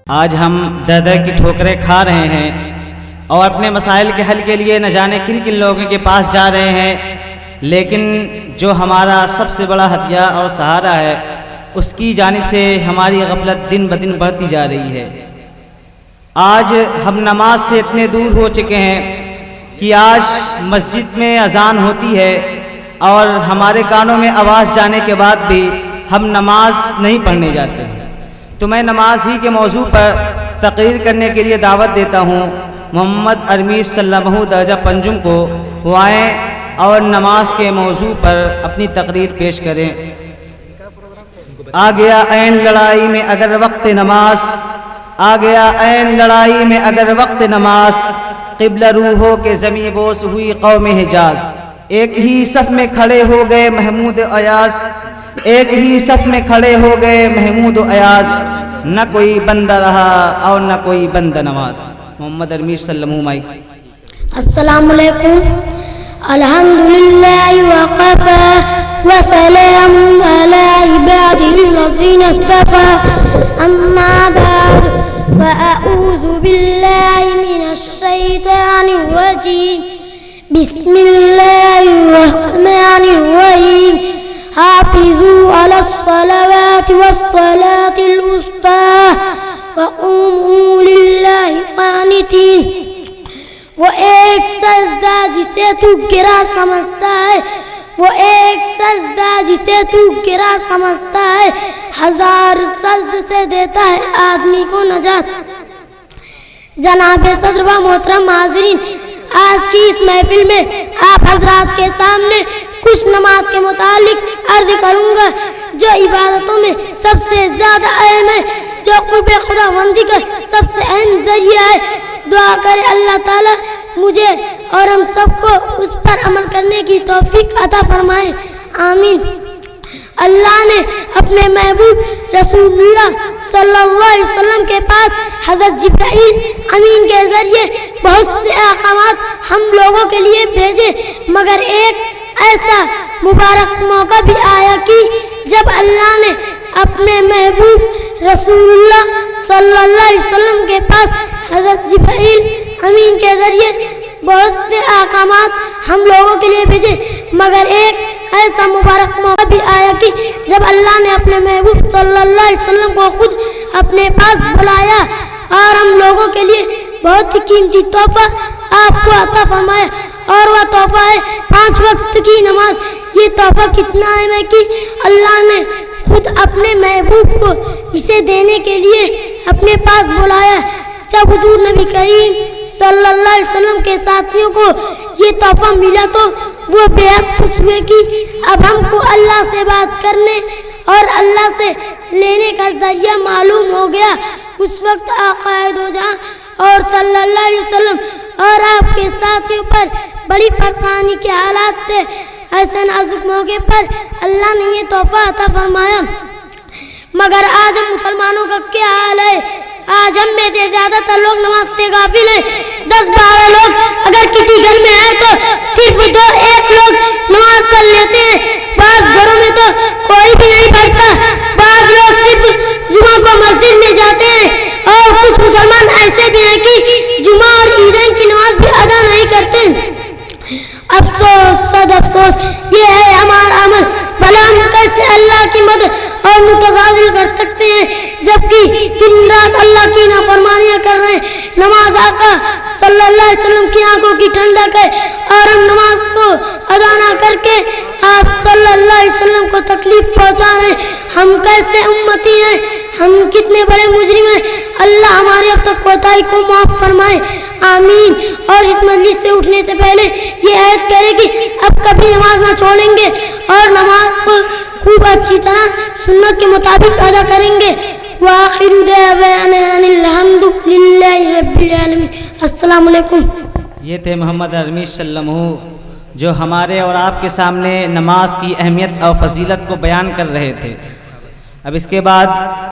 آج ہم در در کی ٹھوکریں کھا رہے ہیں اور اپنے مسائل کے حل کے لیے نہ جانے کن کن لوگوں کے پاس جا رہے ہیں، لیکن جو ہمارا سب سے بڑا ہتھیار اور سہارا ہے اس کی جانب سے ہماری غفلت دن بدن بڑھتی جا رہی ہے۔ آج ہم نماز سے اتنے دور ہو چکے ہیں کہ آج مسجد میں اذان ہوتی ہے اور ہمارے کانوں میں آواز جانے کے بعد بھی ہم نماز نہیں پڑھنے جاتے ہیں۔ تو میں نماز ہی کے موضوع پر تقریر کرنے کے لیے دعوت دیتا ہوں محمد ارمیش سلمہ درجہ پنجم کو، وہ آئیں اور نماز کے موضوع پر اپنی تقریر پیش کریں۔ آ گیا عین لڑائی میں اگر وقت نماز، آ گیا عین لڑائی میں اگر وقت نماز، قبلہ روحوں کے زمیں بوس ہوئی قوم حجاز۔ ایک ہی صف میں کھڑے ہو گئے محمود و ایاز، ایک ہی صف میں کھڑے ہو گئے محمود و ایاز، نہ کوئی بندہ رہا اور نہ کوئی بندہ نواز۔ محمد ارمیش سلمہ مائک۔ السلام علیکم۔ الحمدللہ وقفا وسلام علی عباده الذین اصطفى، اما بعد فاعوذ باللہ من الشیطان الرجیم، بسم اللہ الرحمن الرحیم۔ حافظوا علی الصلوات والصلاة الوسطى وقوموا للہ قانتین۔ وہ ایک سجدہ جسے تو گرا سمجھتا ہے، وہ ایک سجدہ جسے تو گرا سمجھتا ہے، ہزار سجد سے دیتا ہے آدمی کو نجات۔ جناب صدر و محترم حاضرین، آج کی اس محفل میں آپ حضرات کے سامنے کچھ نماز کے متعلق عرض کروں گا جو عبادتوں میں سب سے زیادہ اہم ہے، جو قرب خدا بندی کا سب سے اہم ذریعہ ہے۔ دعا کرے اللہ تعالیٰ مجھے اور ہم سب کو اس پر عمل کرنے کی توفیق عطا فرمائے، آمین۔ اللہ نے اپنے محبوب رسول اللہ صلی اللہ علیہ وسلم کے پاس حضرت جبرائیل امین کے ذریعے بہت سے احکامات ہم لوگوں کے لیے بھیجے، مگر ایک ایسا مبارک موقع بھی آیا کہ جب اللہ نے اپنے محبوب رسول اللہ صلی اللہ علیہ وسلم کے پاس حضرت جبرائیل امین کے ذریعے بہت سے احکامات ہم لوگوں کے لیے بھیجے، مگر ایک ایسا مبارک موقع بھی آیا کہ جب اللہ نے اپنے محبوب صلی اللہ علیہ وسلم کو خود اپنے پاس بلایا اور ہم لوگوں کے لیے بہت ہی قیمتی تحفہ آپ کو عطا فرمایا، اور وہ تحفہ ہے 5 وقت کی نماز۔ یہ تحفہ کتنا اہم ہے کہ اللہ نے خود اپنے محبوب کو اسے دینے کے لیے اپنے پاس بلایا۔ جب حضور نبی کریم صلی اللہ علیہ وسلم کے ساتھیوں کو یہ تحفہ ملا تو وہ بے حد خوش ہوئے کہ اب ہم کو اللہ سے بات کرنے اور اللہ سے لینے کا ذریعہ معلوم ہو گیا۔ اس وقت آقا دو جہاں اور صلی اللہ علیہ وسلم اور آپ کے ساتھیوں پر بڑی پریشانی کے حالات تھے۔ ایسے نازک موقع پر اللہ نے یہ تحفہ عطا فرمایا، مگر آج ہم مسلمانوں کا کیا حال ہے؟ آج ہم میں سے زیادہ تر لوگ نماز سے غافل ہیں۔ 10-12 لوگ اگر کسی گھر میں ہیں تو صرف 2-1 لوگ نماز پڑھ لیتے ہیں، بعض گھروں میں تو کوئی بھی نہیں پڑھتا، بعض لوگ صرف جمعہ کو مسجد میں جاتے ہیں، اور کچھ مسلمان ایسے بھی ہیں کہ جمعہ اور عیدین کی نماز بھی ادا نہیں کرتے۔ افسوس، صد افسوس، یہ ہے ہمارا عمل۔ بھلا ہم کیسے اللہ کی مدد اور متفاضل کر سکتے ہیں جبکہ دن رات اللہ کی نافرمانیاں کر رہے ہیں۔ نماز آقا صلی اللہ علیہ وسلم کی آنکھوں کی ٹھنڈک ہے، اور ہم نماز کو ادا نہ کر کے آپ صلی اللہ علیہ وسلم کو تکلیف پہنچا رہے ہیں۔ ہم کیسے امتی ہیں، ہم کتنے بڑے مجرم ہیں۔ اللہ ہمارے اب تک کوتاہی کو معاف فرمائے، آمین۔ اور اس مجلس سے اٹھنے سے پہلے یہ عہد کرے کہ اب کبھی نماز نہ چھوڑیں گے اور نماز کو خوب اچھی طرح سنت کے مطابق ادا کریں گے۔ وآخر دعوانا ان الحمد للہ رب العالمین۔ السلام علیکم۔ یہ تھے محمد ارمیش سلمہ جو ہمارے اور آپ کے سامنے نماز کی اہمیت اور فضیلت کو بیان کر رہے تھے۔ اب اس کے بعد